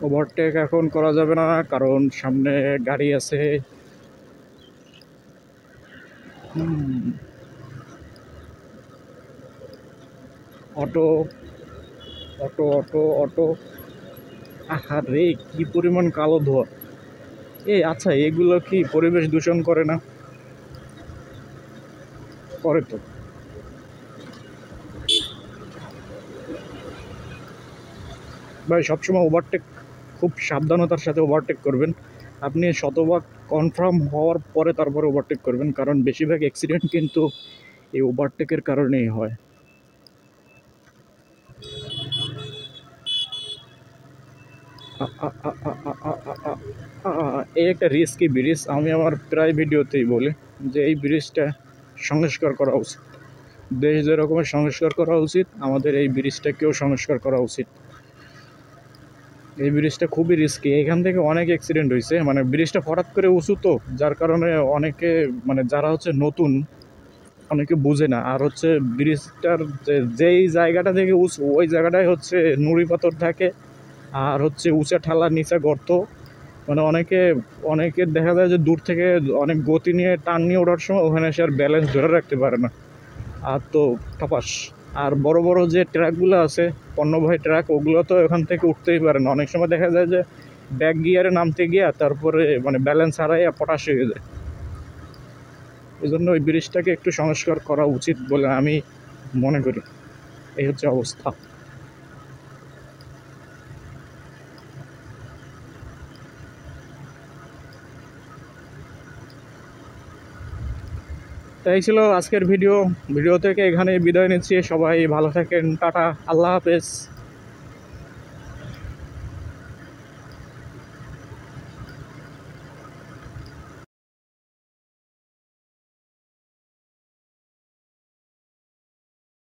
Overtake এখন করা যাবে না, কারণ সামনে গাড়ি আছে। অটো অটো অটো অটো, আহারে কি পরিমাণ কালো ধোঁয়া! আচ্ছা, এগুলো কি পরিবেশ দূষণ করে না? করে তো। ভাই, সবসময় ওভারটেক খুব সাবধানতার সাথে ওভারটেক করবেন। আপনি শতভাগ কনফার্ম হওয়ার পরে তারপরে ওভারটেক করবেন, কারণ বেশিরভাগ অ্যাক্সিডেন্ট কিন্তু এই ওভারটেকের কারণেই হয়। এই একটা রিস্কি ব্রিজ, আমি আমার প্রায় ভিডিওতেই বলি যে এই ব্রিজটা সংস্কার করা উচিত। দেশ যে রকমের সংস্কার করা উচিত, আমাদের এই ব্রিজটাকেও সংস্কার করা উচিত। এই ব্রিজটা খুবই রিস্কি, এখান থেকে অনেক অ্যাক্সিডেন্ট হয়েছে। মানে ব্রিজটা হঠাৎ করে উঁচু তো, যার কারণে অনেকে, মানে যারা হচ্ছে নতুন, অনেকে বুঝে না। আর হচ্ছে ব্রিজটার যেই জায়গাটা থেকে উঁচু, ওই জায়গাটায় হচ্ছে নুড়ি পাথর থাকে, আর হচ্ছে উঁচা ঠালা, নিচা গর্ত। মানে অনেকের দেখা যায় যে দূর থেকে অনেক গতি নিয়ে টান নিয়ে ওঠার সময় ওখানে সে আর ব্যালেন্স ধরে রাখতে পারে না, আর তো টপাস। আর বড় বড় যে ট্রাকগুলো আছে, পণ্যবাহী ট্রাক, ওগুলো তো এখান থেকে উঠতেই পারে না। অনেক সময় দেখা যায় যে ব্যাক গিয়ারে নামতে গিয়া তারপরে মানে ব্যালেন্স হারাইয়া পটাশ হয়ে যায়। এই জন্য ওই ব্রিজটাকে একটু সংস্কার করা উচিত বলে আমি মনে করি। এই হচ্ছে অবস্থা। তাই ছিল আজকের ভিডিও থেকে এখানে বিদায় নিচ্ছি। সবাই ভালো থাকেন, টাটা, আল্লাহ হাফেজ।